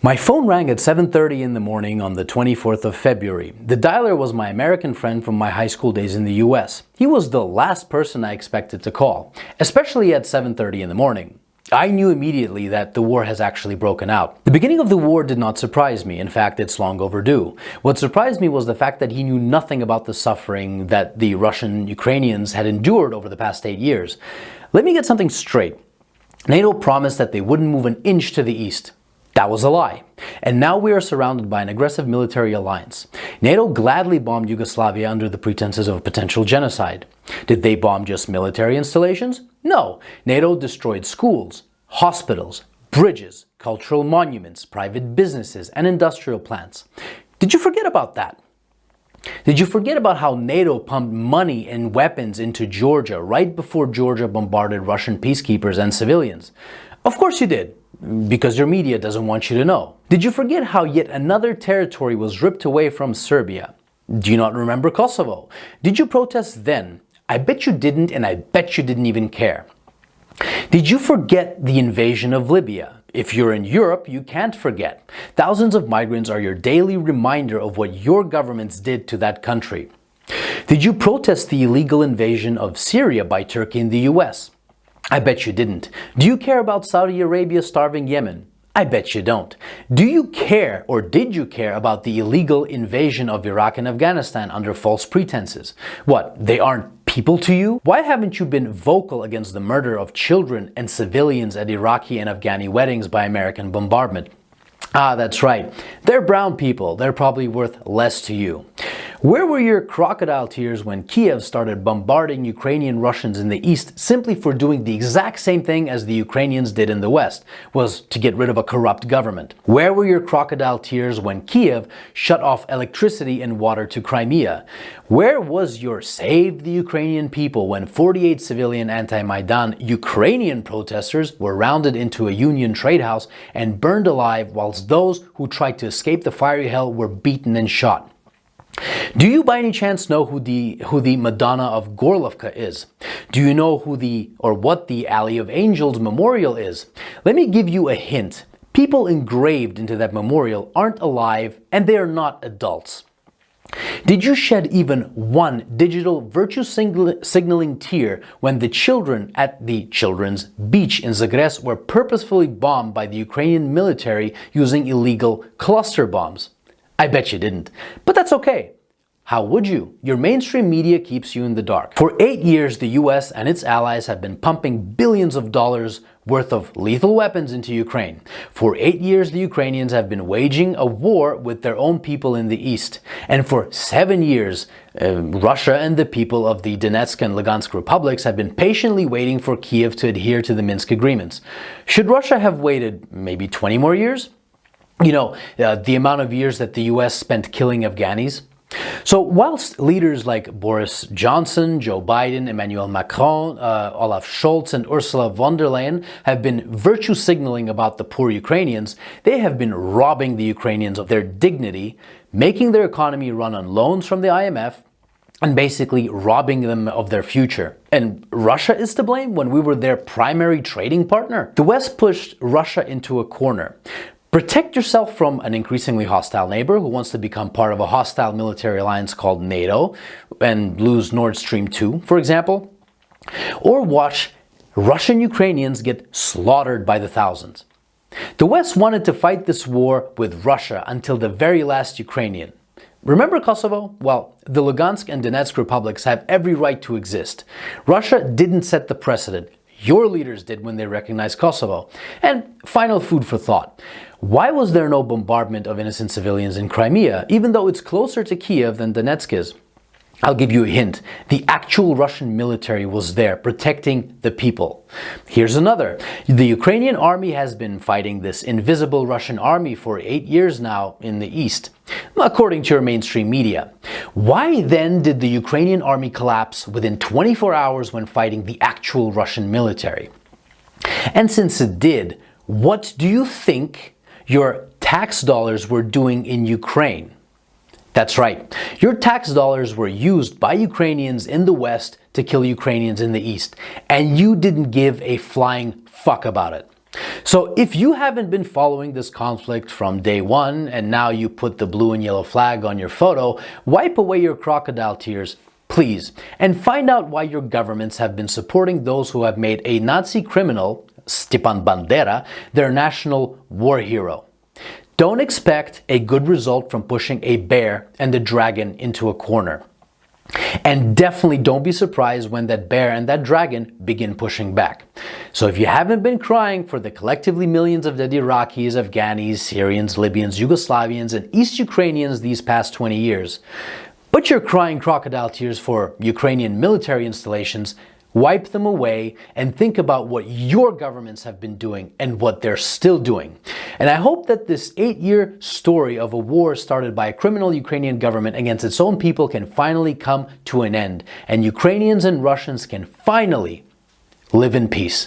My phone rang at 7:30 in the morning on the 24th of February. The dialer was my American friend from my high school days in the US. He was the last person I expected to call, especially at 7:30 in the morning. I knew immediately that the war has actually broken out. The beginning of the war did not surprise me. In fact, it's long overdue. What surprised me was the fact that he knew nothing about the suffering that the Russian Ukrainians had endured over the past 8 years. Let me get something straight. NATO promised that they wouldn't move an inch to the east. That was a lie. And now we are surrounded by an aggressive military alliance. NATO gladly bombed Yugoslavia under the pretenses of potential genocide. Did they bomb just military installations? No. NATO destroyed schools, hospitals, bridges, cultural monuments, private businesses, and industrial plants. Did you forget about that? Did you forget about how NATO pumped money and weapons into Georgia right before Georgia bombarded Russian peacekeepers and civilians? Of course you did. Because your media doesn't want you to know. Did you forget how yet another territory was ripped away from Serbia? Do you not remember Kosovo? Did you protest then? I bet you didn't, and I bet you didn't even care. Did you forget the invasion of Libya? If you're in Europe, you can't forget. Thousands of migrants are your daily reminder of what your governments did to that country. Did you protest the illegal invasion of Syria by Turkey and the US? I bet you didn't. Do you care about Saudi Arabia starving Yemen? I bet you don't. Do you care, or did you care, about the illegal invasion of Iraq and Afghanistan under false pretenses? What, they aren't people to you? Why haven't you been vocal against the murder of children and civilians at Iraqi and Afghani weddings by American bombardment? Ah, that's right. They're brown people. They're probably worth less to you. Where were your crocodile tears when Kiev started bombarding Ukrainian Russians in the east simply for doing the exact same thing as the Ukrainians did in the west, was to get rid of a corrupt government? Where were your crocodile tears when Kiev shut off electricity and water to Crimea? Where was your Save the Ukrainian People when 48 civilian anti-Maidan Ukrainian protesters were rounded into a Union trade house and burned alive, whilst those who tried to escape the fiery hell were beaten and shot? Do you by any chance know who the Madonna of Gorlovka is? Do you know what the Alley of Angels memorial is? Let me give you a hint. People engraved into that memorial aren't alive, and they are not adults. Did you shed even one digital virtue signaling tear when the children at the children's beach in Zagreb were purposefully bombed by the Ukrainian military using illegal cluster bombs? I bet you didn't. But that's okay. How would you? Your mainstream media keeps you in the dark. For 8 years, the US and its allies have been pumping billions of dollars worth of lethal weapons into Ukraine. For 8 years, the Ukrainians have been waging a war with their own people in the east. And for 7 years, Russia and the people of the Donetsk and Lugansk republics have been patiently waiting for Kiev to adhere to the Minsk agreements. Should Russia have waited maybe 20 more years? You know, the amount of years that the US spent killing Afghanis. So whilst leaders like Boris Johnson, Joe Biden, Emmanuel Macron, Olaf Scholz and Ursula von der Leyen have been virtue signaling about the poor Ukrainians, they have been robbing the Ukrainians of their dignity, making their economy run on loans from the IMF, and basically robbing them of their future. And Russia is to blame when we were their primary trading partner? The West pushed Russia into a corner. Protect yourself from an increasingly hostile neighbor who wants to become part of a hostile military alliance called NATO and lose Nord Stream 2, for example. Or watch Russian Ukrainians get slaughtered by the thousands. The West wanted to fight this war with Russia until the very last Ukrainian. Remember Kosovo? Well, the Lugansk and Donetsk republics have every right to exist. Russia didn't set the precedent. Your leaders did when they recognized Kosovo. And final food for thought. Why was there no bombardment of innocent civilians in Crimea, even though it's closer to Kiev than Donetsk is? I'll give you a hint. The actual Russian military was there, protecting the people. Here's another. The Ukrainian army has been fighting this invisible Russian army for 8 years now in the east, according to your mainstream media. Why then did the Ukrainian army collapse within 24 hours when fighting the actual Russian military? And since it did, what do you think your tax dollars were doing in Ukraine? That's right. Your tax dollars were used by Ukrainians in the West to kill Ukrainians in the East, and you didn't give a flying fuck about it. So if you haven't been following this conflict from day one and now you put the blue and yellow flag on your photo, wipe away your crocodile tears, please, and find out why your governments have been supporting those who have made a Nazi criminal, Stepan Bandera, their national war hero. Don't expect a good result from pushing a bear and a dragon into a corner. And definitely don't be surprised when that bear and that dragon begin pushing back. So if you haven't been crying for the collectively millions of dead Iraqis, Afghanis, Syrians, Libyans, Yugoslavians, and East Ukrainians these past 20 years, but you're crying crocodile tears for Ukrainian military installations, wipe them away and think about what your governments have been doing and what they're still doing. And I hope that this 8-year story of a war started by a criminal Ukrainian government against its own people can finally come to an end, and Ukrainians and Russians can finally live in peace.